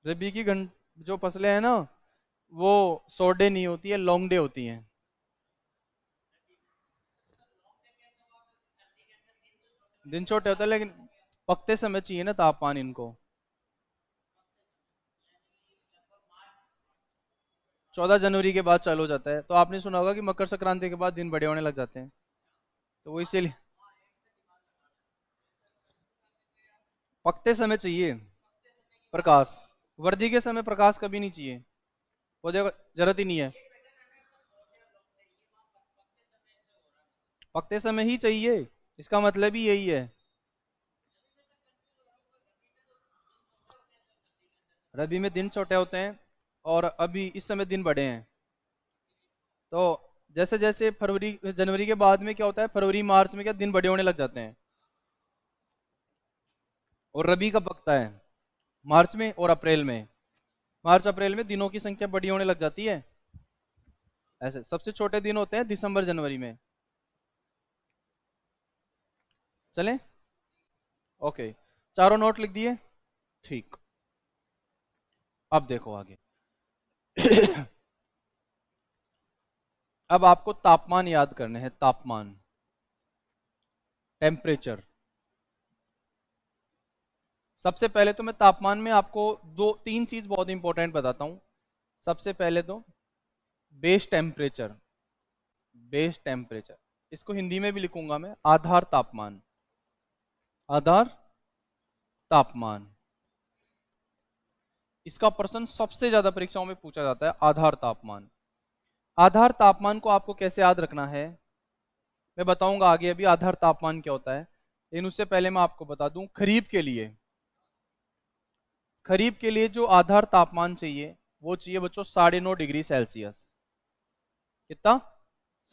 रबी की जो फसलें हैं ना, वो शॉर्ट डे नहीं होती है, लॉन्ग डे होती हैं। दिन छोटे होते हैं लेकिन पकते समय चाहिए ना तापमान इनको। 14 जनवरी के बाद चालू हो जाता है, तो आपने सुना होगा कि मकर संक्रांति के बाद दिन बड़े होने लग जाते हैं। तो वो इसीलिए पकते समय चाहिए प्रकाश। वर्दी के समय प्रकाश कभी नहीं चाहिए, वो देखो जरूरत ही नहीं है। पकते समय ही चाहिए, इसका मतलब ही यही है। रबी में दिन छोटे होते हैं और अभी इस समय दिन बड़े हैं। तो जैसे जैसे फरवरी जनवरी के बाद में क्या होता है, फरवरी मार्च में क्या दिन बड़े होने लग जाते हैं। और रबी कब पकता है? मार्च में और अप्रैल में। मार्च अप्रैल में दिनों की संख्या बड़ी होने लग जाती है। ऐसे सबसे छोटे दिन होते हैं दिसंबर जनवरी में। चलें? ओके, चारों नोट लिख दिए? ठीक। अब देखो आगे। अब आपको तापमान याद करने हैं, तापमान, टेम्परेचर। सबसे पहले तो मैं तापमान में आपको दो तीन चीज बहुत इंपॉर्टेंट बताता हूं। सबसे पहले तो बेस टेम्परेचर। बेस टेम्परेचर, इसको हिंदी में भी लिखूंगा मैं, आधार तापमान। आधार तापमान, इसका प्रश्न सबसे ज्यादा परीक्षाओं में पूछा जाता है, आधार तापमान। आधार तापमान को आपको कैसे याद रखना है मैं बताऊंगा आगे, अभी आधार तापमान क्या होता है। लेकिन उससे पहले मैं आपको बता दूं, खरीफ के लिए, खरीफ के लिए जो आधार तापमान चाहिए वो चाहिए बच्चों 9.5 डिग्री सेल्सियस। कितना?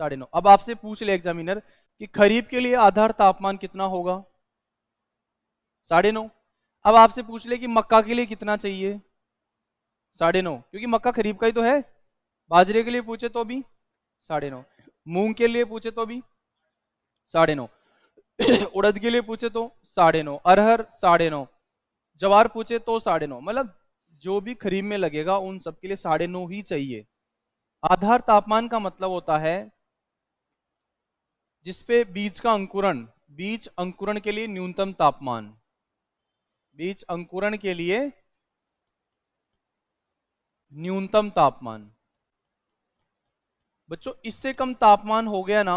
9.5। अब आपसे पूछ ले एग्जामिनर कि खरीफ के लिए आधार तापमान कितना होगा? 9.5। अब आपसे पूछ ले कि मक्का के लिए कितना चाहिए? 9.5, क्योंकि मक्का खरीफ का ही तो है। बाजरे के लिए पूछे तो भी 9.5, मूंग के लिए पूछे तो भी 9.5, उड़द के लिए पूछे तो 9.5, अरहर 9.5, जवार पूछे तो 9.5। मतलब जो भी खरीफ में लगेगा उन सबके लिए 9.5 ही चाहिए। आधार तापमान का मतलब होता है जिसपे बीज का अंकुरण, बीज अंकुरण के लिए न्यूनतम तापमान, बीज अंकुरण के लिए न्यूनतम तापमान। बच्चों इससे कम तापमान हो गया ना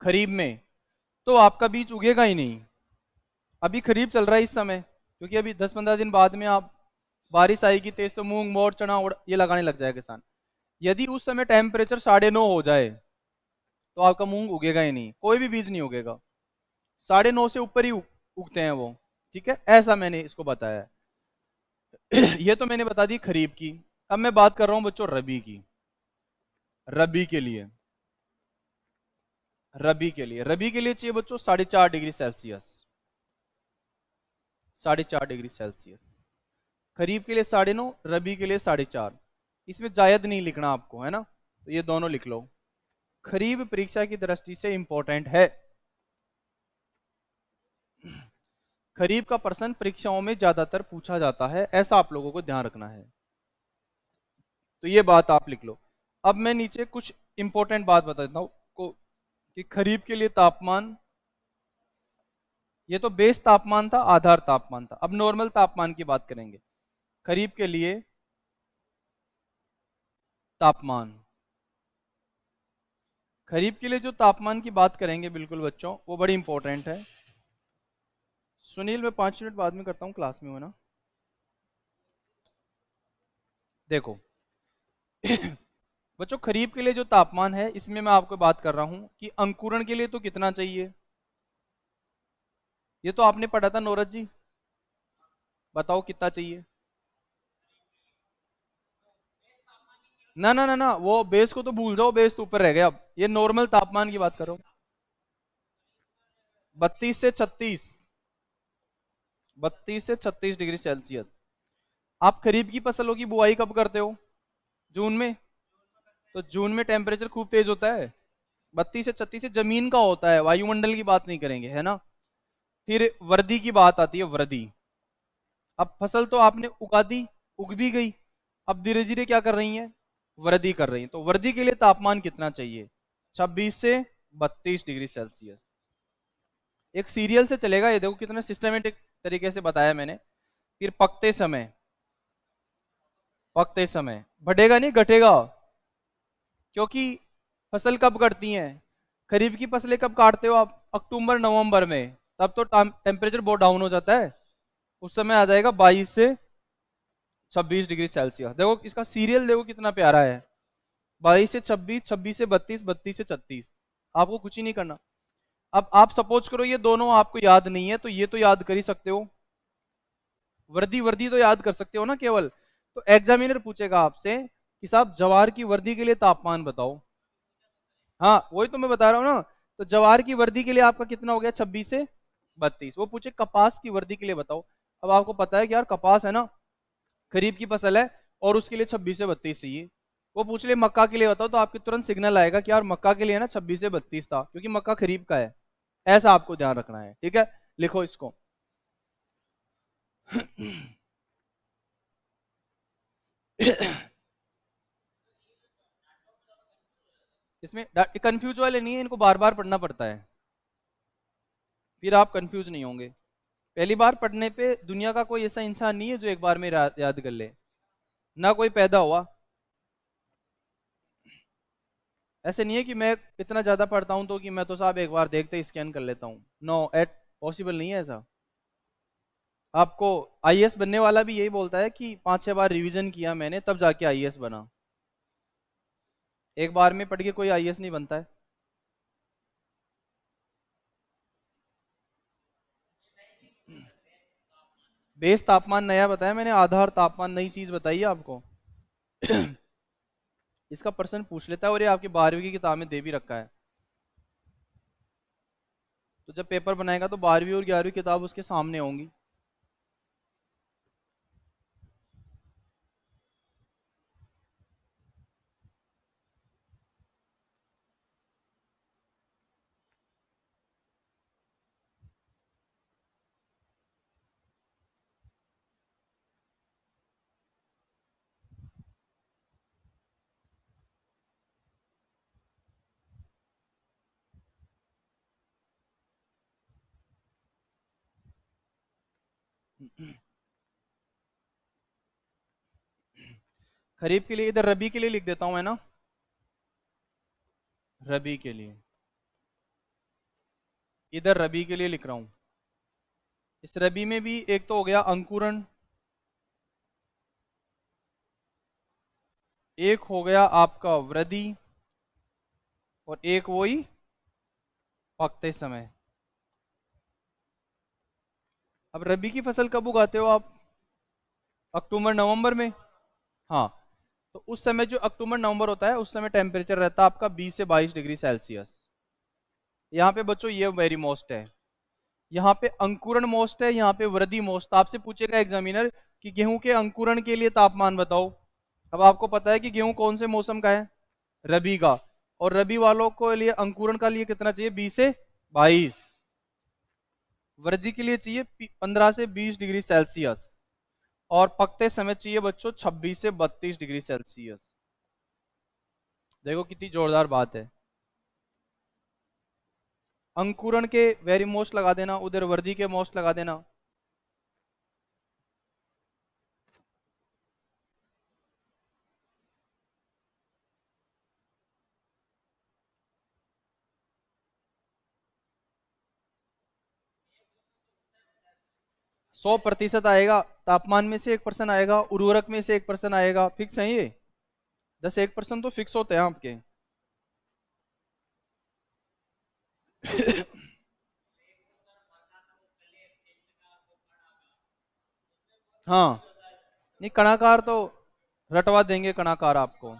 खरीफ में, तो आपका बीज उगेगा ही नहीं। अभी खरीफ चल रहा है इस समय, क्योंकि अभी 10-15 दिन बाद में आप बारिश आएगी तेज, तो मूंग मोर चना ये लगाने लग जाए किसान। यदि उस समय टेम्परेचर 9.5 हो जाए तो आपका मूंग उगेगा ही नहीं, कोई भी बीज नहीं उगेगा। 9.5 से ऊपर ही उगते हैं वो। ठीक है, ऐसा मैंने इसको बताया है। ये तो मैंने बता दी खरीफ की। अब मैं बात कर रहा हूं बच्चों रबी की। रबी के लिए, रबी के लिए, रबी के लिए चाहिए बच्चों 4.5 degree Celsius. 4.5 degree Celsius. Kharif के लिए 9.5, रबी के लिए 4.5। इसमें जायद नहीं लिखना आपको, है ना, तो ये दोनों लिख लो। खरीफ परीक्षा की दृष्टि से इंपॉर्टेंट है। खरीफ का प्रश्न परीक्षाओं में ज्यादातर पूछा जाता है, ऐसा आप लोगों को ध्यान रखना है, तो ये बात आप लिख लो। अब मैं नीचे कुछ इंपॉर्टेंट बात बता देता हूं को कि खरीफ के लिए तापमान, ये तो बेस तापमान था, आधार तापमान था। अब नॉर्मल तापमान की बात करेंगे। खरीफ के लिए तापमान, खरीफ के लिए जो तापमान की बात करेंगे बिल्कुल बच्चों, वो बड़ी इंपॉर्टेंट है। सुनील मैं 5 मिनट बाद में करता हूँ, क्लास में हो ना। देखो बच्चों खरीफ के लिए जो तापमान है इसमें मैं आपको बात कर रहा हूं कि अंकुरण के लिए तो कितना चाहिए, ये तो आपने पढ़ा था नौरज जी, बताओ कितना चाहिए। ना ना ना ना, वो बेस को तो भूल जाओ, बेस तो ऊपर रह गया। अब ये नॉर्मल तापमान की बात करो। 32 से 36, 32 से 36 डिग्री सेल्सियस। आप खरीफ की फसलों की बुआई कब करते हो? जून में। तो जून में टेम्परेचर खूब तेज होता है। 32 से 36 से जमीन का होता है, वायुमंडल की बात नहीं करेंगे, है ना। फिर वर्दी की बात आती है, वर्दी। अब फसल तो आपने उगा दी, उग भी गई, अब धीरे धीरे क्या कर रही है, वृद्धि कर रही है। तो वृद्धि के लिए तापमान कितना चाहिए, 26 से 32 डिग्री सेल्सियस। एक सीरियल से चलेगा ये, देखो कितने सिस्टमेटिक तरीके से बताया मैंने। फिर पकते समय, पकते समय बढ़ेगा नहीं घटेगा, क्योंकि फसल कब कटती हैं, खरीफ की फसलें कब काटते हो आप, अक्टूबर नवंबर में, तब तो टेम्परेचर बहुत डाउन हो जाता है, उस समय आ जाएगा 22 से 26 डिग्री सेल्सियस। देखो इसका सीरियल देखो कितना प्यारा है, 22 से 26, 26 से 32, 32 से 36। आपको कुछ ही नहीं करना। अब आप सपोज करो ये दोनों आपको याद नहीं है, तो ये तो याद कर ही सकते हो, वर्दी वर्दी तो याद कर सकते हो ना केवल। तो एग्जामिनर पूछेगा आपसे कि साहब जवार की वर्दी के लिए तापमान बताओ। हाँ वही तो मैं बता रहा हूँ ना। तो जवार की वर्दी के लिए आपका कितना हो गया, 26 से 32। वो पूछे कपास की वर्दी के लिए बताओ। अब आपको पता है कि यार कपास है ना, खरीफ की फसल है, और उसके लिए 26 से 32 चाहिए। वो पूछ ले मक्का के लिए बताओ, तो आपके तुरंत सिग्नल आएगा कि यार मक्का के लिए ना 26 से 32 था, क्योंकि मक्का खरीफ का है। ऐसा आपको ध्यान रखना है, ठीक है। लिखो इसको। इसमें कंफ्यूज वाले नहीं है, इनको बार बार पढ़ना पड़ता है, फिर आप कंफ्यूज नहीं होंगे। पहली बार पढ़ने पे दुनिया का कोई ऐसा इंसान नहीं है जो एक बार में याद कर ले, ना कोई पैदा हुआ। ऐसे नहीं है कि मैं इतना ज्यादा पढ़ता हूं तो कि मैं तो साहब एक बार देखते ही स्कैन कर लेता हूँ, नो एट पॉसिबल नहीं है ऐसा। आपको आईएएस बनने वाला भी यही बोलता है कि 5-6 बार रिवीजन किया मैंने तब जाके आईएएस बना। एक बार में पढ़ के कोई आईएएस नहीं बनता है। बेस तापमान नया बताया मैंने, आधार तापमान नई चीज बताई है आपको। इसका पर्सन पूछ लेता है, और ये आपकी 12वीं की किताब में दे भी रखा है। तो जब पेपर बनाएगा तो 12वीं और 11वीं किताब उसके सामने होंगी। खरीफ के लिए इधर रबी के लिए लिख देता हूं, है ना, रबी के लिए, इधर रबी के लिए लिख रहा हूं। इस रबी में भी एक तो हो गया अंकुरण, एक हो गया आपका वृद्धि, और एक वही पकते समय। अब रबी की फसल कब उगाते हो आप, अक्टूबर नवंबर में। हाँ, तो उस समय जो अक्टूबर नवंबर होता है उस समय टेम्परेचर रहता है आपका 20 से 22 डिग्री सेल्सियस। यहाँ पे बच्चों ये वेरी मोस्ट है, यहाँ पे अंकुरण मोस्ट है, यहाँ पे वृद्धि मोस्ट। आपसे पूछेगा एग्जामिनर कि गेहूं के अंकुरण के लिए तापमान बताओ। अब आपको पता है कि गेहूं कौन से मौसम का है, रबी का, और रबी वालों को लिए अंकुरण का लिए कितना चाहिए, 20 से 22। वृद्धि के लिए चाहिए 15 से 20 डिग्री सेल्सियस, और पकते समय चाहिए बच्चों 26 से 32 डिग्री सेल्सियस। देखो कितनी जोरदार बात है। अंकुरण के वेरी मोस्ट लगा देना, उधर वर्दी के मोस्ट लगा देना। सौ प्रतिशत आएगा, तापमान में से 1% आएगा, उर्वरक में से 1% आएगा, फिक्स है ये। 10-1% तो फिक्स होते हैं आपके। हाँ, नहीं कणाकार तो रटवा देंगे, कणाकार आपको।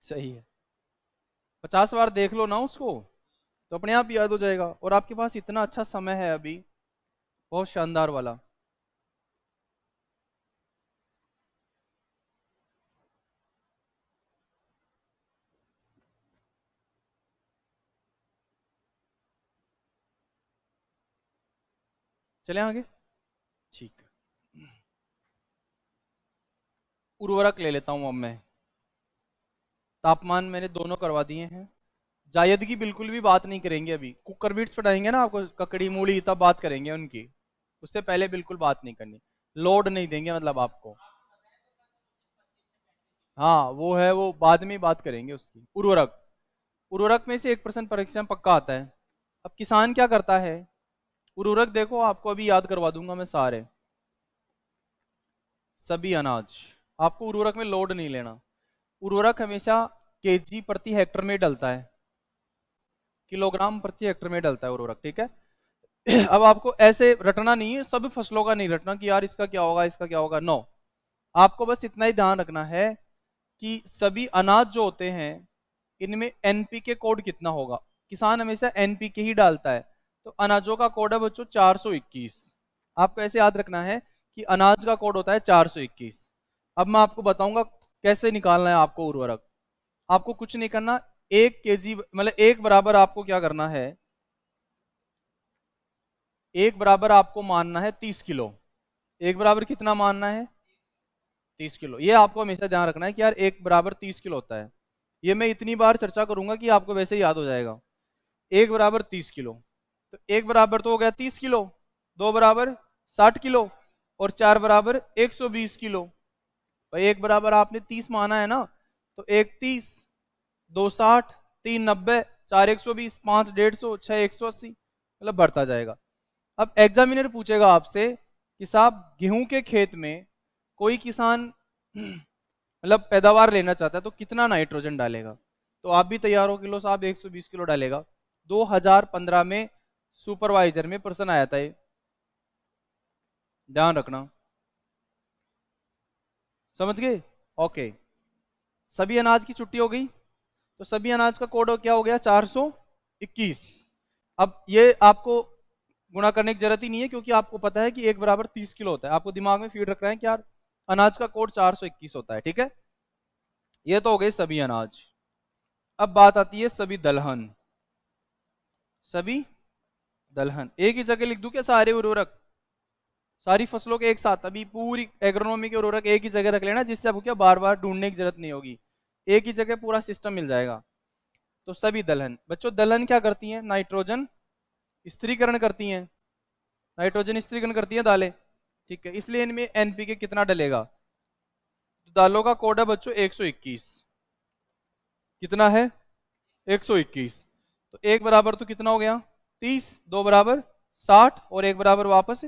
सही है, 50 बार देख लो ना उसको, तो अपने आप याद हो जाएगा। और आपके पास इतना अच्छा समय है अभी, बहुत शानदार वाला। चले आगे, ठीक है। उर्वरक ले लेता हूं अब मैं। तापमान मैंने दोनों करवा दिए हैं। जायद की बिल्कुल भी बात नहीं करेंगे अभी, कुकर बीट्स पढ़ाएंगे ना आपको, ककड़ी मूली तब बात करेंगे उनकी, उससे पहले बिल्कुल बात नहीं करनी, लोड नहीं देंगे मतलब आपको। हाँ वो है, वो बाद में बात करेंगे उसकी। उर्वरक, उर्वरक में से 1% परीक्षा में पक्का आता है। अब किसान क्या करता है, उर्वरक देखो आपको अभी याद करवा दूंगा मैं सारे, सभी अनाज, आपको उर्वरक में लोड नहीं लेना। उर्वरक हमेशा केजी प्रति हेक्टर में डलता है, किलोग्राम प्रति हेक्टर में डलता है उर्वरक, ठीक है। अब आपको ऐसे रटना नहीं है, सब फसलों का नहीं रटना कि यार इसका क्या होगा इसका क्या होगा, नो। आपको बस इतना ही ध्यान रखना है कि सभी अनाज जो होते हैं इनमें एनपीके कोड कितना होगा। किसान हमेशा एनपीके ही डालता है, तो अनाजों का कोड है बच्चों 421। आपको ऐसे याद रखना है कि अनाज का कोड होता है 421। अब मैं आपको बताऊंगा कैसे निकालना है आपको उर्वरक। आपको कुछ नहीं करना, 1 kg मतलब 1 बराबर आपको क्या करना है, 1 बराबर आपको मानना है 30 किलो। 1 बराबर कितना मानना है, 30 किलो। ये आपको हमेशा ध्यान रखना है कि यार 1 बराबर 30 किलो होता है। ये मैं इतनी बार चर्चा करूंगा कि आपको वैसे ही याद हो जाएगा। 1 बराबर 30 किलो, तो 1 बराबर तो हो गया 30 किलो, 2 बराबर 60 किलो, और 4 बराबर 120 किलो। भाई 1 बराबर आपने 30 माना है ना, तो 1 30, 2 60, 3 90, 4 120, 5 150, 6 180, मतलब बढ़ता जाएगा। अब एग्जामिनर पूछेगा आपसे कि साहब गेहूं के खेत में कोई किसान मतलब पैदावार लेना चाहता है तो कितना नाइट्रोजन डालेगा, तो आप भी तैयार हो कि लो साहब 120 किलो डालेगा। 2015 में सुपरवाइजर में प्रश्न आया था ये, ध्यान रखना, समझ गए। ओके, सभी अनाज की छुट्टी हो गई, तो सभी अनाज का कोड क्या हो गया 421। अब ये आपको गुणा करने की जरूरत ही नहीं है, क्योंकि आपको पता है कि 1 बराबर 30 किलो होता है। आपको दिमाग में फीड रखना है कि यार अनाज का कोड 421 होता है, ठीक है। ये तो हो गए सभी अनाज। अब बात आती है सभी दलहन। सभी दलहन एक ही जगह लिख दूं क्या, सारे उर्वरक सारी फसलों के एक साथ, अभी पूरी एग्रोनॉमी के उर्वरक एक ही जगह रख लेना, जिससे आपको क्या बार बार ढूंढने की जरूरत नहीं होगी, एक ही जगह पूरा सिस्टम मिल जाएगा। तो सभी दलहन, बच्चों दलहन क्या करती हैं, नाइट्रोजन स्थिरीकरण करती हैं, नाइट्रोजन स्थिरीकरण करती हैं दालें, ठीक है। इसलिए इनमें एनपीके कितना डलेगा, तो दालों का कोड है बच्चों 121। कितना है 121, तो 1 बराबर तो कितना हो गया 30, 2 बराबर 60, और 1 बराबर वापस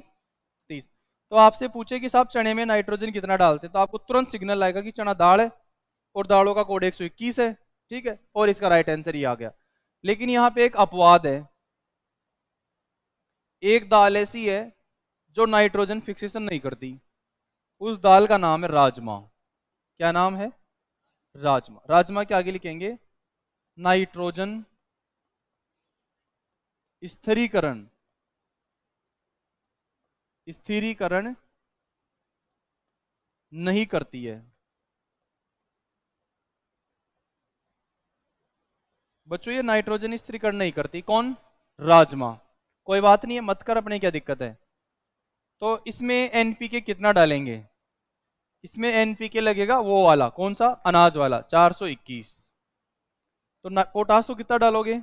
30। तो आपसे पूछे कि साहब चने में नाइट्रोजन कितना डालते हैं, तो आपको तुरंत सिग्नल आएगा कि चना दाल है और दालों का कोड 121 है, ठीक है, और इसका राइट आंसर ही आ गया। लेकिन यहाँ पे एक अपवाद है, एक दाल ऐसी है जो नाइट्रोजन फिक्सेशन नहीं करती, उस दाल का नाम है राजमा। क्या नाम है, राजमा। राजमा के आगे लिखेंगे नाइट्रोजन स्थिरीकरण, स्थिरीकरण नहीं करती है। बच्चों ये नाइट्रोजन स्थिरीकरण नहीं करती, कौन, राजमा। कोई बात नहीं है, मत कर, अपने क्या दिक्कत है। तो इसमें एनपीके कितना डालेंगे, इसमें एनपीके लगेगा वो वाला, कौन सा, अनाज वाला 421। तो पोटास तो कितना डालोगे,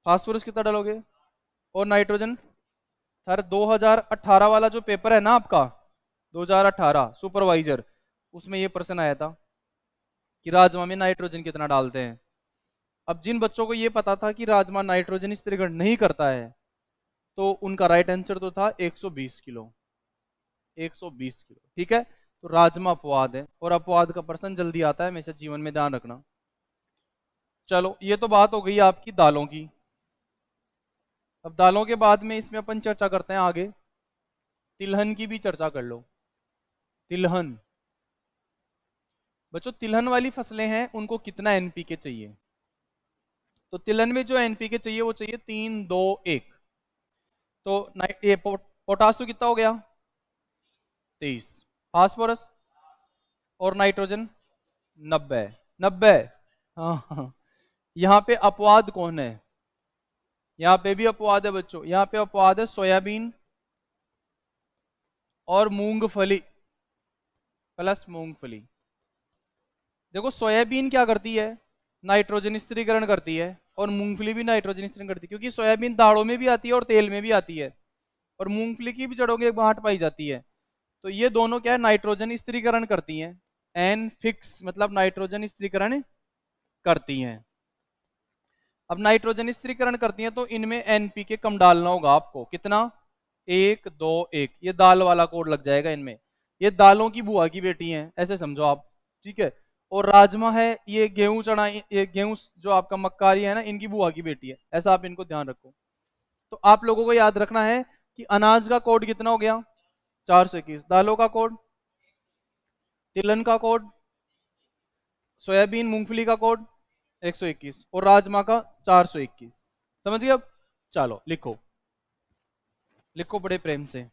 फास्फोरस कितना डालोगे, और नाइट्रोजन। सर 2018 वाला जो पेपर है ना आपका, 2018 सुपरवाइजर, उसमें ये प्रश्न आया था कि राजमा में नाइट्रोजन कितना डालते हैं। अब जिन बच्चों को ये पता था कि राजमा नाइट्रोजन स्थिरीकरण नहीं करता है, तो उनका राइट आंसर तो था 120 किलो, 120 किलो, ठीक है। तो राजमा अपवाद है, और अपवाद का प्रश्न जल्दी आता है, हमेशा जीवन में ध्यान रखना। चलो ये तो बात हो गई आपकी दालों की। अब दालों के बाद में इसमें अपन चर्चा करते हैं आगे, तिलहन की भी चर्चा कर लो। तिलहन, बच्चों तिलहन वाली फसलें हैं उनको कितना एनपीके चाहिए, तो तिलहन में जो एनपीके चाहिए वो चाहिए 3 2 1। तो ये पोटास तो कितना हो गया 23, फास्फोरस और नाइट्रोजन 90, 90। हाँ हाँ, यहाँ पे अपवाद कौन है, यहाँ पे भी अपवाद है बच्चों, यहाँ पे अपवाद है सोयाबीन और मूंगफली प्लस मूंगफली। देखो सोयाबीन क्या करती है, नाइट्रोजन स्थिरीकरण करती है, और मूंगफली भी नाइट्रोजन स्थिरीकरण करती है, क्योंकि सोयाबीन दालों में भी आती है और तेल में भी आती है, और मूंगफली की भी जड़ों के गांठ पाई जाती है। तो ये दोनों क्या है, नाइट्रोजन स्थिरीकरण करती हैं। एन फिक्स मतलब नाइट्रोजन स्थिरीकरण करती हैं। अब नाइट्रोजन स्थिरीकरण करती हैं तो इनमें एनपीके कम डालना होगा आपको। कितना? 1 2 1। ये दाल वाला कोड लग जाएगा इनमें। ये दालों की बुआ की बेटी हैं, ऐसे समझो आप। ठीक है। और राजमा है, ये गेहूं चना, ये गेहूं जो आपका मक्कारी है ना, इनकी बुआ की बेटी है। ऐसा आप इनको ध्यान रखो। तो आप लोगों को याद रखना है कि अनाज का कोड कितना हो गया? 421। दालों का कोड, तिलहन का कोड, सोयाबीन मूंगफली का कोड 121, और राजमा का 421। समझ गए? अब चलो लिखो, लिखो बड़े प्रेम से।